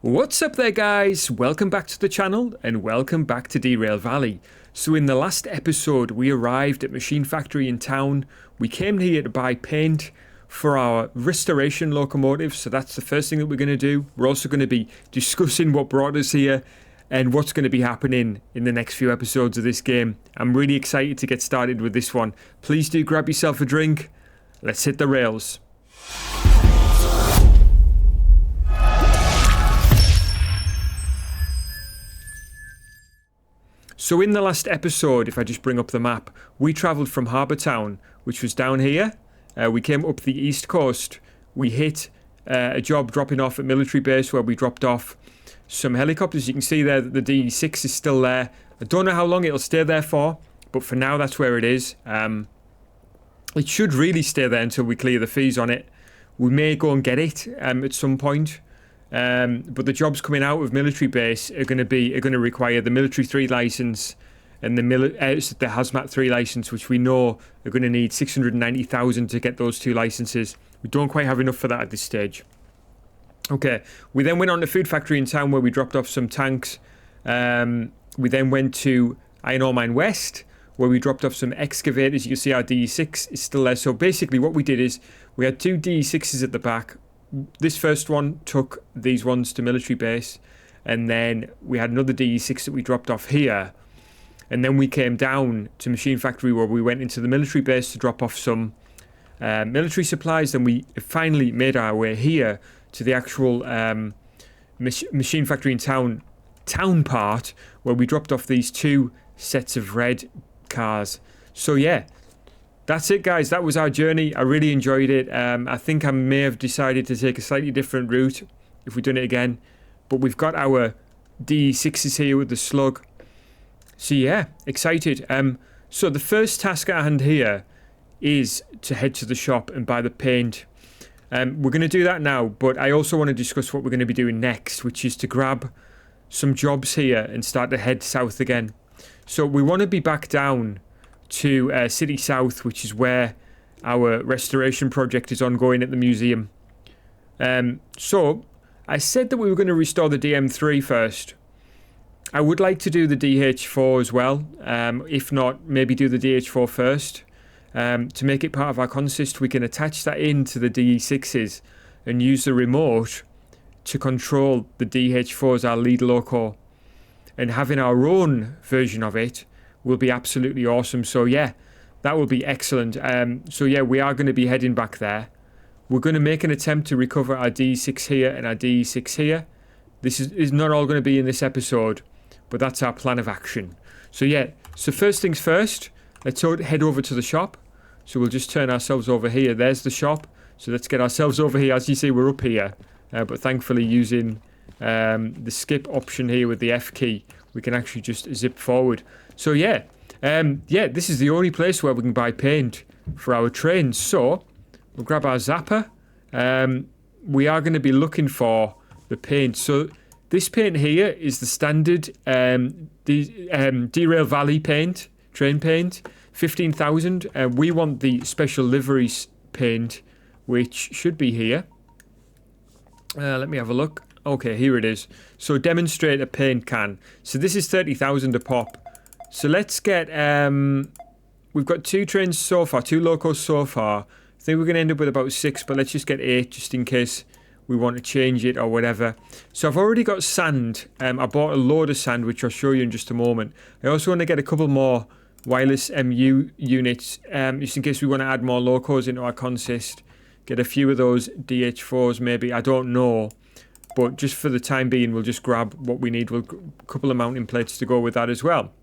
What's up there, guys? Welcome back to the channel and welcome back to Derail Valley. So in the last episode we arrived at Machine Factory in town. We came here to buy paint for our restoration locomotives, so that's the first thing that we're going to do. We're also going to be discussing what brought us here and what's going to be happening in the next few episodes of this game. I'm really excited to get started with this one. Please do grab yourself a drink. Let's hit the rails. So in the last episode, if I just bring up the map, we travelled from Harbour Town, which was down here. We came up the east coast. We hit a job dropping off at military base where we dropped off some helicopters. You can see there that the DE6 is still there. I don't know how long it'll stay there for, but for now that's where it is. It should really stay there until we clear the fees on it. We may go and get it at some point. But the jobs coming out of military base are going to require the military 3 license and the hazmat 3 license, which we know are going to need 690,000 to get those 2 licenses. We don't quite have enough for that at this stage. Okay, we then went on to Food Factory in town where we dropped off some tanks. We then went to Iron Ore Mine West where we dropped off some excavators. You can see our DE6 is still there. So basically what we did is we had 2 DE6s at the back. This first one took these ones to military base, and then we had another DE6 that we dropped off here, and then we came down to Machine Factory where we went into the military base to drop off some military supplies. Then we finally made our way here to the actual Machine Factory in town part where we dropped off these 2 sets of red cars. So yeah, that's it, guys. That was our journey. I really enjoyed it. I think I may have decided to take a slightly different route if we've done it again. But we've got our D6s here with the slug. So yeah, excited. So the first task at hand here is to head to the shop and buy the paint. We're going to do that now, but I also want to discuss what we're going to be doing next, which is to grab some jobs here and start to head south again. So we want to be back down to City South, which is where our restoration project is ongoing at the museum. So I said that we were going to restore the DM3 first. I would like to do the DH4 as well. If not, maybe do the DH4 first. To make it part of our consist, we can attach that into the DE6s and use the remote to control the DH4 as our lead loco. And having our own version of it will be absolutely awesome. So yeah, that will be excellent. So yeah, we are going to be heading back there. We're going to make an attempt to recover our D6 here and our D6 here. This is not all going to be in this episode, but that's our plan of action. So yeah, so first things first, let's head over to the shop. So we'll just turn ourselves over here. There's the shop. So let's get ourselves over here. As you see, we're up here. But thankfully using the skip option here with the F key, we can actually just zip forward. So yeah, this is the only place where we can buy paint for our trains. So we'll grab our zapper. We are going to be looking for the paint. So this paint here is the standard Derail Valley paint, train paint, 15,000. We want the special liveries paint, which should be here. Let me have a look. Okay, here it is. So demonstrator paint can. So this is 30,000 a pop. So let's get, we've got 2 trains so far, 2 locos so far. I think we're going to end up with about 6, but let's just get 8 just in case we want to change it or whatever. So I've already got sand. I bought a load of sand, which I'll show you in just a moment. I also want to get a couple more wireless MU units, just in case we want to add more locos into our consist. Get a few of those DH4s maybe, I don't know. But just for the time being, we'll just grab what we need. We'll a couple of mounting plates to go with that as well.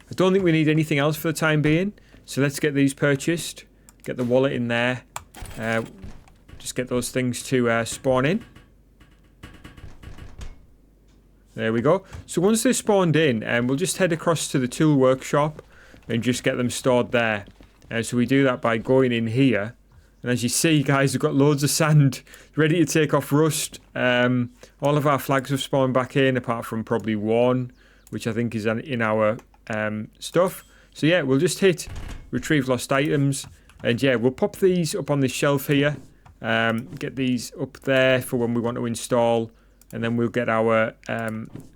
I don't think we need anything else for the time being. So let's get these purchased. Get the wallet in there. Just get those things to spawn in. There we go. So once they're spawned in, we'll just head across to the tool workshop and just get them stored there. So we do that by going in here. And as you see, guys, we've got loads of sand ready to take off rust. All of our flags have spawned back in, apart from probably one, which I think is in our stuff. So yeah, we'll just hit retrieve lost items. And yeah, we'll pop these up on this shelf here. Get these up there for when we want to install and then we'll get our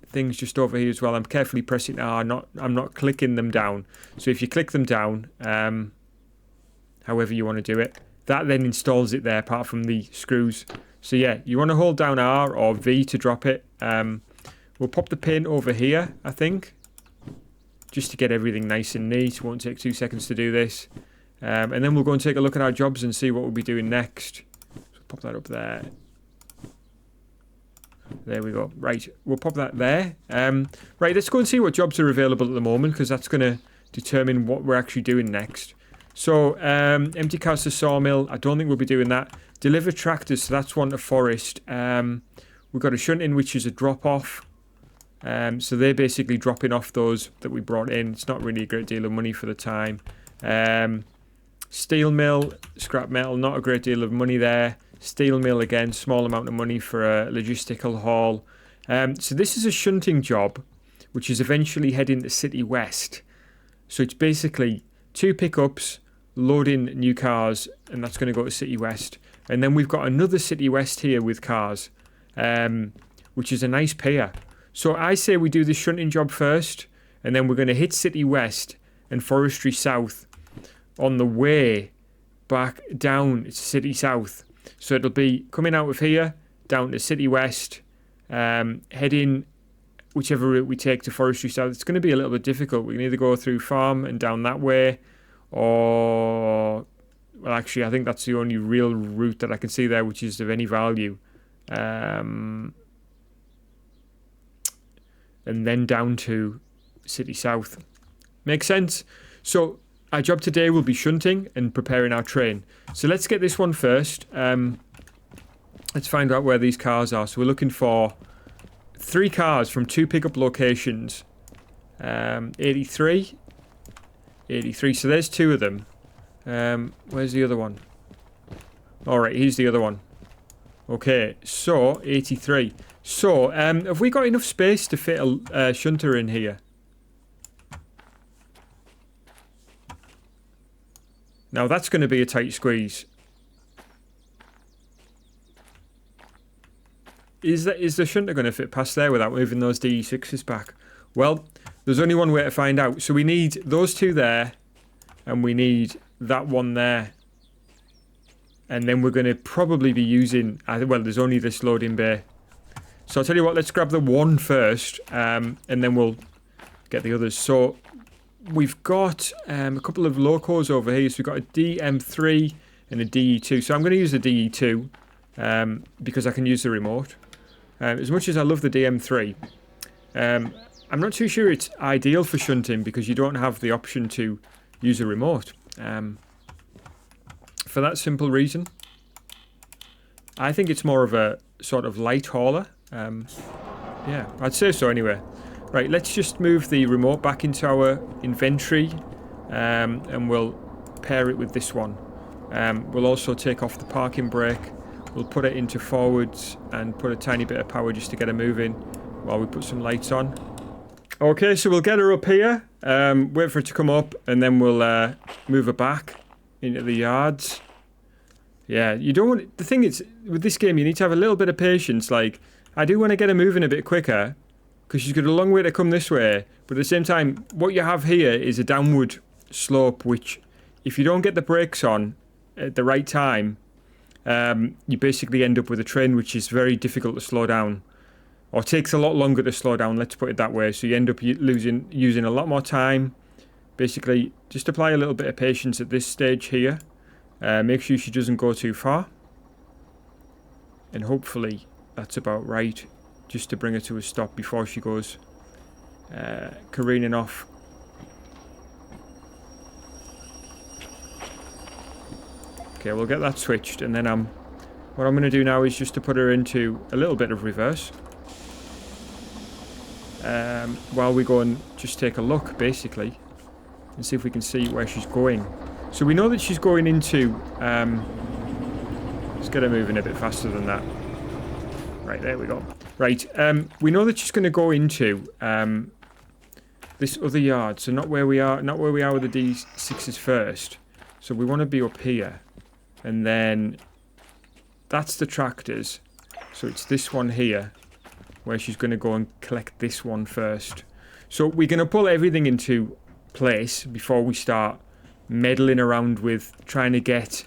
things just over here as well. I'm carefully pressing R, I'm not clicking them down. So if you click them down, however you want to do it, that then installs it there apart from the screws. So yeah, you want to hold down R or V to drop it. We'll pop the paint over here, I think, just to get everything nice and neat. It won't take 2 seconds to do this. And then we'll go and take a look at our jobs and see what we'll be doing next. So pop that up there. There we go. Right, we'll pop that there. Right, let's go and see what jobs are available at the moment, because that's going to determine what we're actually doing next. So, empty cars to sawmill. I don't think we'll be doing that. Deliver tractors, so that's one to forest. We've got a shunting, which is a drop-off. So they're basically dropping off those that we brought in. It's not really a great deal of money for the time. Steel mill, scrap metal, not a great deal of money there. Steel mill again, small amount of money for a logistical haul. So this is a shunting job, which is eventually heading to City West. So it's basically 2 pickups, loading new cars, and that's going to go to City West. And then we've got another City West here with cars, which is a nice pair. So I say we do the shunting job first, and then we're going to hit City West and Forestry South on the way back down to City South. So it'll be coming out of here, down to City West, heading whichever route we take to Forestry South. It's going to be a little bit difficult. We can either go through farm and down that way, or... Well, actually, I think that's the only real route that I can see there, which is of any value. And then down to City South. Makes sense? So our job today will be shunting and preparing our train. So let's get this one first. Let's find out where these cars are. So we're looking for 3 cars from 2 pickup locations. 83. 83. So there's 2 of them. Where's the other one? Alright, here's the other one. Okay, so 83. So, have we got enough space to fit a shunter in here? Now that's going to be a tight squeeze. Is the shunter going to fit past there without moving those DE6s back? Well, there's only one way to find out. So we need those 2 there, and we need that one there. And then we're going to probably be using... well, there's only this loading bay. So I'll tell you what, let's grab the one first, and then we'll get the others. So we've got a couple of locos over here. So we've got a DM3 and a DE2. So I'm going to use the DE2 because I can use the remote. As much as I love the DM3, I'm not too sure it's ideal for shunting because you don't have the option to use a remote. For that simple reason, I think it's more of a sort of light hauler. Yeah, I'd say so anyway. Right, let's just move the remote back into our inventory, and we'll pair it with this one. We'll also take off the parking brake. We'll put it into forwards and put a tiny bit of power just to get her moving while we put some lights on. Okay, so we'll get her up here, wait for it to come up, and then we'll move her back into the yards. Yeah, you don't want... The thing is, with this game, you need to have a little bit of patience. Like, I do want to get her moving a bit quicker, because she's got a long way to come this way. But at the same time, what you have here is a downward slope, which, if you don't get the brakes on at the right time, you basically end up with a train which is very difficult to slow down. Or takes a lot longer to slow down, let's put it that way. So you end up using a lot more time. Basically, just apply a little bit of patience at this stage here. Make sure she doesn't go too far. And hopefully that's about right. Just to bring her to a stop before she goes careening off. Okay, we'll get that switched. And then what I'm going to do now is just to put her into a little bit of reverse. While we go and just take a look, basically, and see if we can see where she's going. So we know that she's going into... let's get her moving a bit faster than that. Right, there we go. Right, we know that she's going to go into this other yard. So not where we are with the D6s first. So we want to be up here. And then that's the tractors. So it's this one here. where she's going to go and collect this one first. So we're going to pull everything into place before we start meddling around with trying to get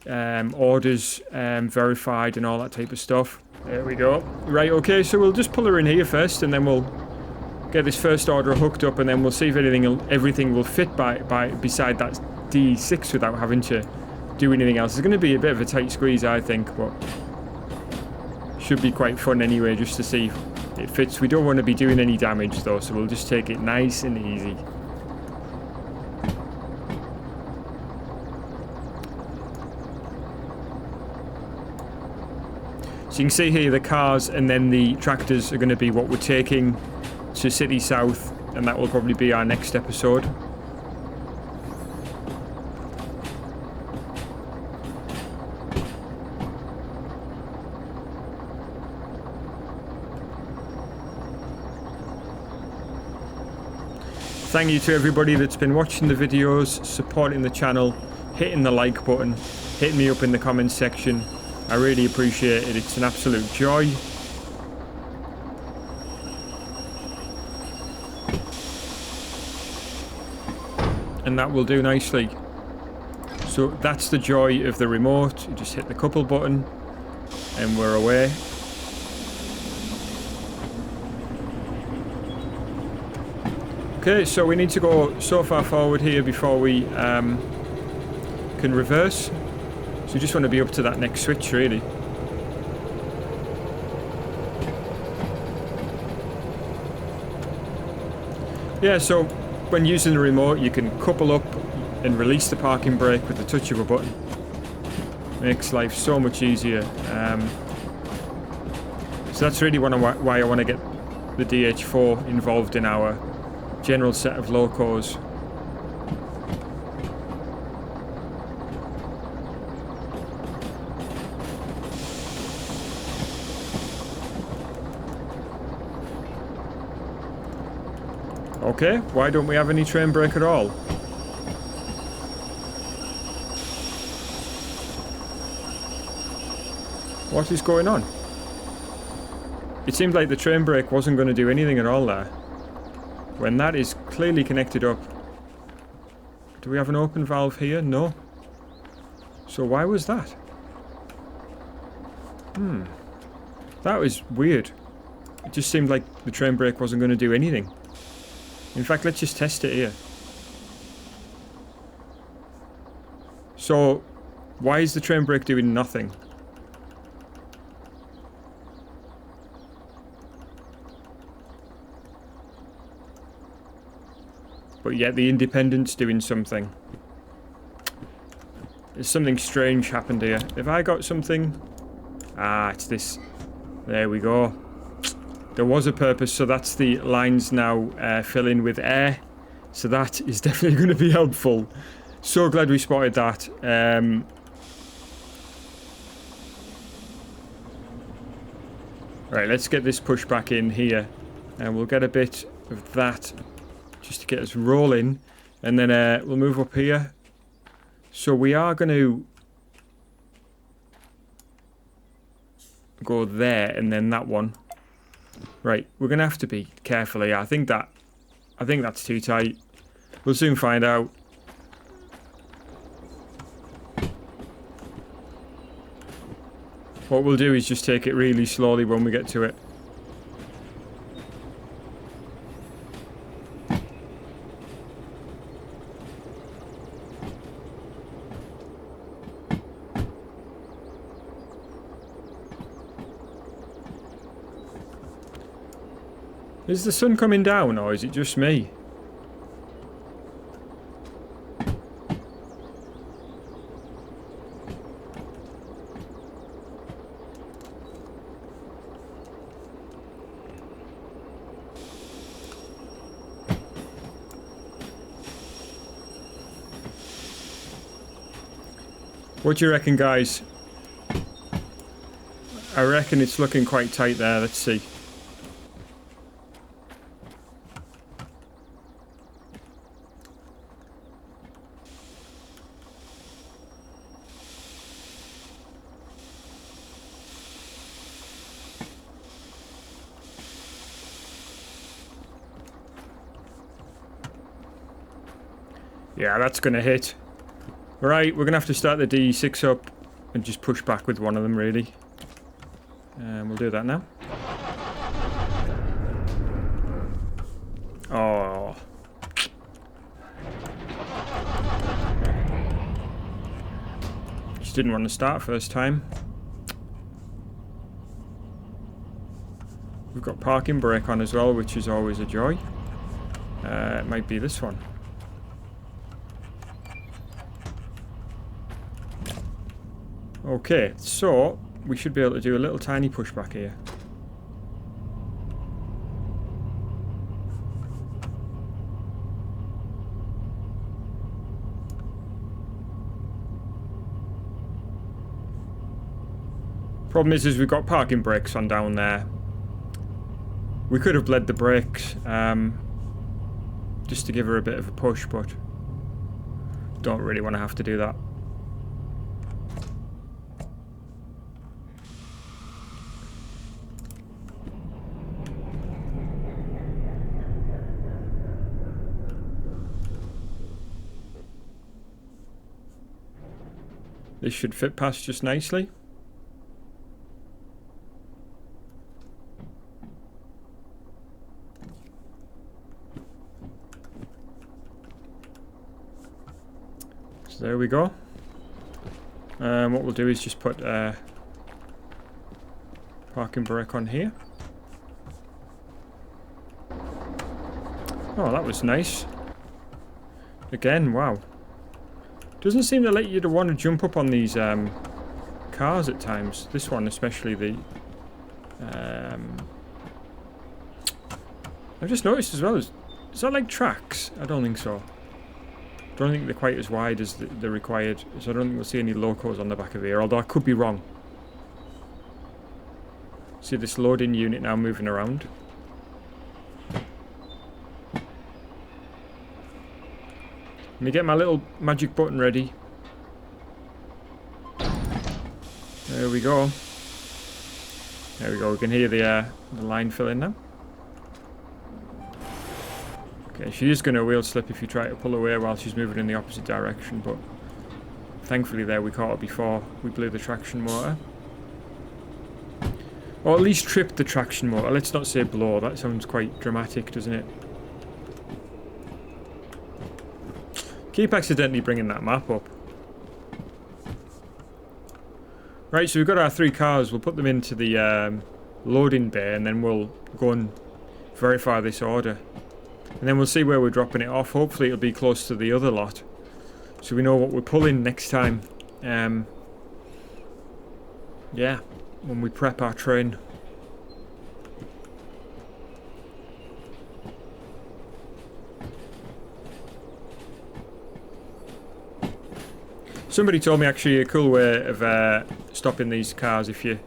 orders verified and all that type of stuff. There we go. Right, okay, so we'll just pull her in here first, and then we'll get this first order hooked up, and then we'll see if everything will fit beside that D6 without having to do anything else. It's going to be a bit of a tight squeeze, I think, but should be quite fun anyway, just to see if it fits. We don't want to be doing any damage though, so we'll just take it nice and easy. So you can see here the cars and then the tractors are going to be what we're taking to City South, and that will probably be our next episode. Thank you to everybody that's been watching the videos, supporting the channel, hitting the like button, hitting me up in the comments section. I really appreciate it. It's an absolute joy. And that will do nicely. So that's the joy of the remote. You just hit the couple button and we're away. Okay, so we need to go so far forward here before we can reverse. So we just want to be up to that next switch, really. Yeah, so when using the remote, you can couple up and release the parking brake with the touch of a button. Makes life so much easier. So that's really why I want to get the DH4 involved in our general set of locos. Okay, why don't we have any train brake at all? What is going on? It seemed like the train brake wasn't going to do anything at all there, when that is clearly connected up. Do we have an open valve here? No. So why was that? That was weird. It just seemed like the train brake wasn't going to do anything. In fact, let's just test it here. So, why is the train brake doing nothing? But yet the Independent's doing something. There's something strange happened here. Have I got something? Ah, it's this. There we go. There was a purpose, so that's the lines now fill in with air. So that is definitely going to be helpful. So glad we spotted that. Right, let's get this push back in here. And we'll get a bit of that just to get us rolling. And then we'll move up here. So we are going to go there and then that one. Right, we're going to have to be careful here. I think that's too tight. We'll soon find out. What we'll do is just take it really slowly when we get to it. Is the sun coming down, or is it just me? What do you reckon, guys? I reckon it's looking quite tight there. Let's see. Yeah, that's going to hit. Right, we're going to have to start the D6 up and just push back with one of them, really. We'll do that now. Oh. Just didn't want to start first time. We've got parking brake on as well, which is always a joy. It might be this one. Okay, so we should be able to do a little tiny pushback here. Problem is we've got parking brakes on down there. We could have bled the brakes just to give her a bit of a push, but don't really want to have to do that. This should fit past just nicely. So there we go. What we'll do is just put parking brake on here. Oh, that was nice. Again, wow. Doesn't seem to let you to want to jump up on these cars at times. This one especially, the... I've just noticed as well, is that like tracks? I don't think so. I don't think they're quite as wide as they're required, so I don't think we'll see any locos on the back of here, although I could be wrong. See this loading unit now moving around. Let me get my little magic button ready. There we go. There we go. We can hear the line filling now. Okay, she is going to wheel slip if you try to pull away while she's moving in the opposite direction, but thankfully there we caught her before we blew the traction motor. Or at least tripped the traction motor. Let's not say blow. That sounds quite dramatic, doesn't it? Keep accidentally bringing that map up. Right, so we've got our 3 cars. We'll put them into the loading bay and then we'll go and verify this order. And then we'll see where we're dropping it off. Hopefully it'll be close to the other lot, so we know what we're pulling next time. Yeah, when we prep our train. Somebody told me actually a cool way of stopping these cars if you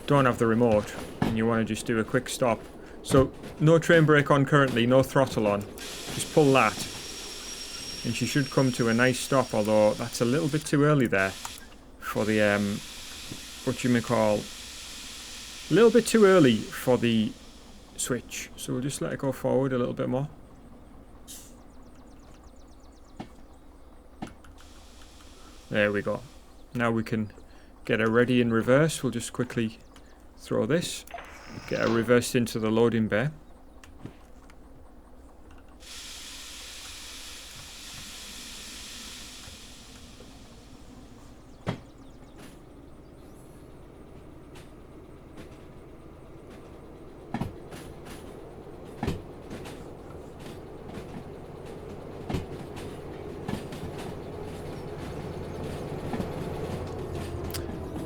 don't have the remote and you want to just do a quick stop. So, no train brake on currently, no throttle on. Just pull that and she should come to a nice stop, although that's a little bit too early there for the, what you may call, a little bit too early for the switch. So we'll just let it go forward a little bit more. There we go. Now we can get her ready in reverse. We'll just quickly throw this, get her reversed into the loading bay.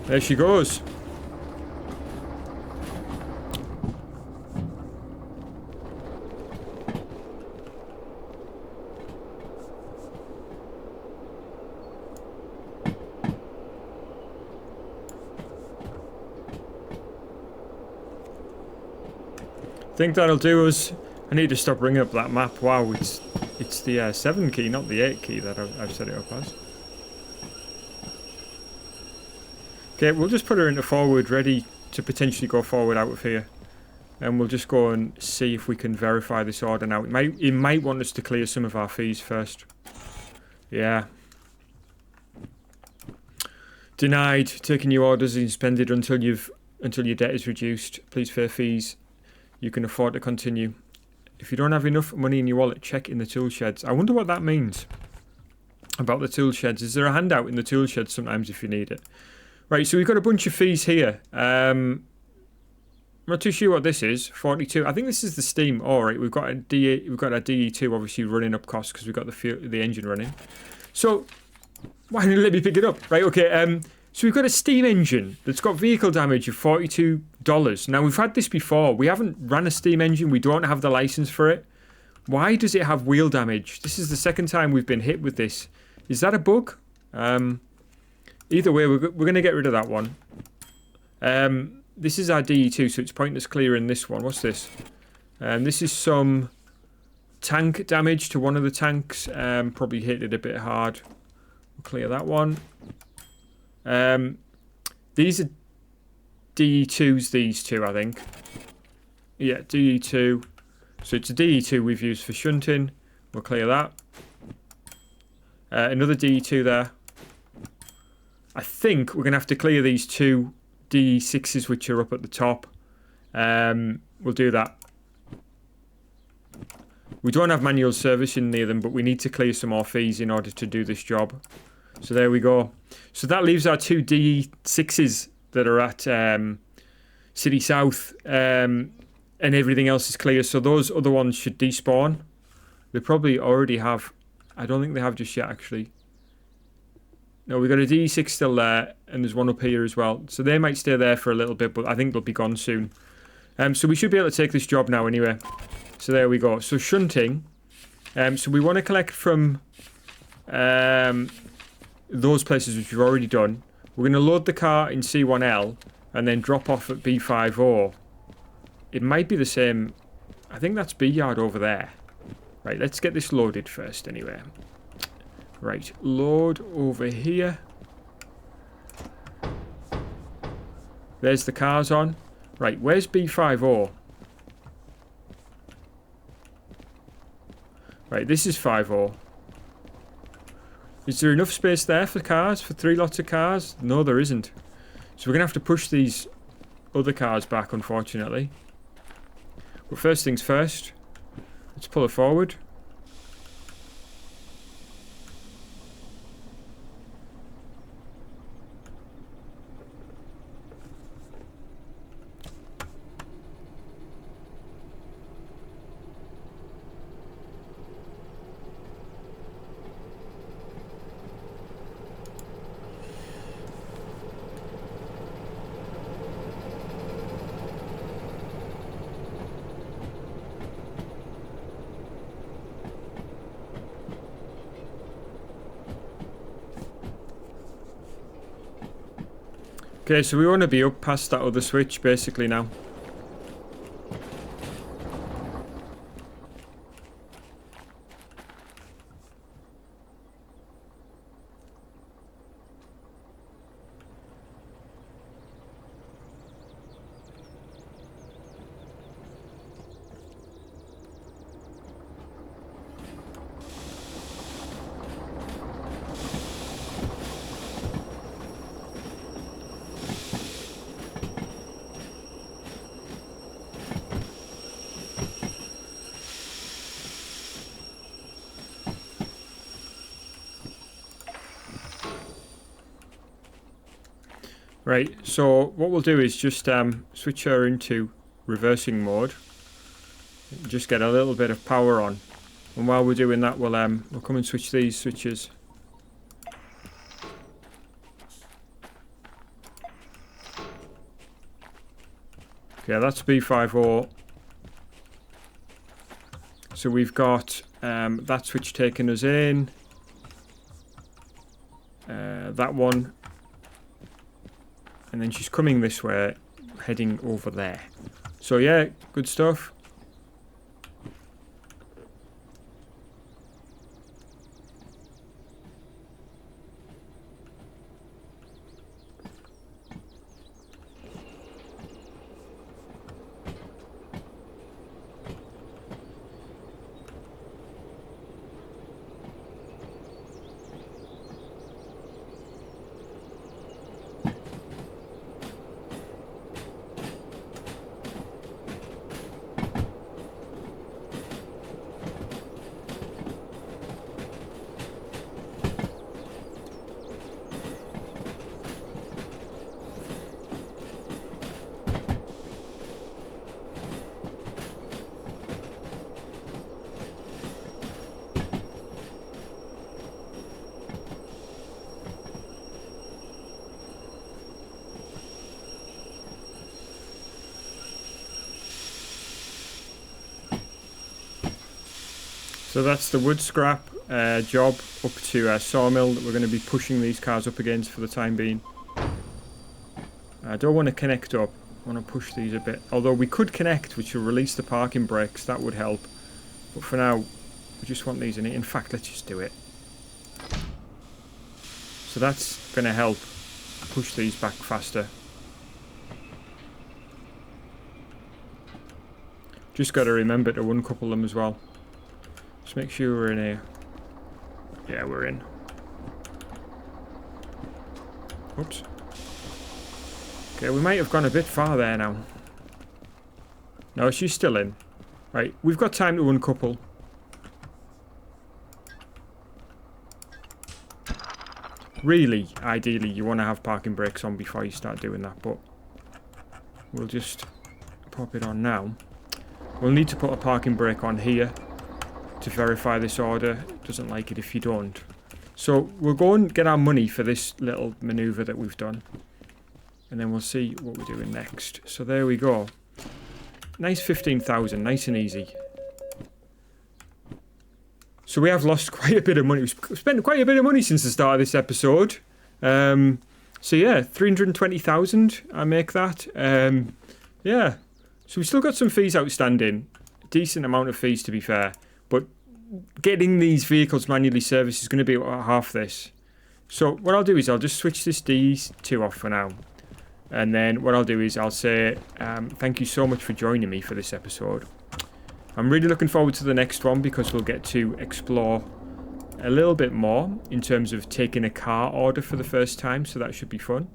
There she goes. I think that'll do us. I need to stop bringing up that map. Wow, it's the 7 key, not the 8 key that I've set it up as. Okay, we'll just put her into forward, ready to potentially go forward out of here. And we'll just go and see if we can verify this order now. It might want us to clear some of our fees first. Yeah. Denied. Taking your orders is suspended until your debt is reduced. Please pay fees. You can afford to continue. If you don't have enough money in your wallet, check in the tool sheds. I wonder what that means about the tool sheds. Is there a handout in the tool sheds sometimes if you need it? Right, so we've got a bunch of fees here. I'm not too sure what this is. 42. I think this is the steam. All right, we've got a DE2 obviously running up costs because we've got the engine running. So why didn't you let me pick it up? Right, okay. So we've got a steam engine that's got vehicle damage of $42. Now we've had this before. We haven't ran a steam engine. We don't have the license for it. Why does it have wheel damage? This is the second time we've been hit with this. Is that a bug? Either way, we're going to get rid of that one. This is our DE2, so it's pointless clearing this one. What's this? This is some tank damage to one of the tanks. Probably hit it a bit hard. We'll clear that one. These are DE2s, these two, I think. Yeah, DE2. So it's a DE2 we've used for shunting. We'll clear that. Another DE2 there. I think we're going to have to clear these two DE6s which are up at the top. We'll do that. We don't have manual servicing near them, but we need to clear some more fees in order to do this job. So there we go. So that leaves our two DE6s that are at City South, and everything else is clear. So those other ones should despawn. They probably already have. I don't think they have just yet, actually. No, we've got a DE6 still there, and there's one up here as well. So they might stay there for a little bit, but I think they'll be gone soon. So we should be able to take this job now anyway. So there we go. So shunting. So we want to collect from those places which we've already done. We're going to load the car in C1L and then drop off at B50. It might be the same. I think that's B yard over there. Right, let's get this loaded first anyway. Right, load over here. There's the cars on. Right, where's B50? Right, this is 50. Is there enough space there for cars? For 3 lots of cars? No, there isn't. So we're going to have to push these other cars back, unfortunately. But first things first. Let's pull it forward. Okay, so we want to be up past that other switch basically now. Right, so what we'll do is just switch her into reversing mode. Just get a little bit of power on. And while we're doing that, we'll come and switch these switches. Okay, that's B50. So we've got that switch taking us in. That one. And then she's coming this way, heading over there. So yeah, good stuff. So that's the wood scrap job up to a sawmill that we're going to be pushing these cars up against for the time being. I don't want to connect up. I want to push these a bit. Although we could connect, which will release the parking brakes. That would help. But for now, we just want these in it. In fact, let's just do it. So that's going to help push these back faster. Just got to remember to uncouple them as well. Just make sure we're in here. Yeah, we're in. Oops. Okay, we might have gone a bit far there now. No, she's still in. Right, we've got time to uncouple. Really, ideally, you want to have parking brakes on before you start doing that, but we'll just pop it on now. We'll need to put a parking brake on here to verify this order. It doesn't like it if you don't. So we'll go and get our money for this little maneuver that we've done. And then we'll see what we're doing next. So there we go. Nice 15,000, nice and easy. So we have lost quite a bit of money. We've spent quite a bit of money since the start of this episode. So yeah, 320,000, I make that. Yeah. So we've still got some fees outstanding. Decent amount of fees, to be fair. But getting these vehicles manually serviced is going to be about half this. So what I'll do is I'll just switch this D2 off for now. And then what I'll do is I'll say thank you so much for joining me for this episode. I'm really looking forward to the next one because we'll get to explore a little bit more in terms of taking a car order for the first time. So that should be fun.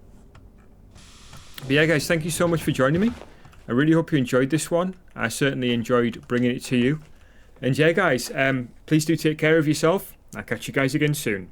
But yeah, guys, thank you so much for joining me. I really hope you enjoyed this one. I certainly enjoyed bringing it to you. And yeah, guys, please do take care of yourself. I'll catch you guys again soon.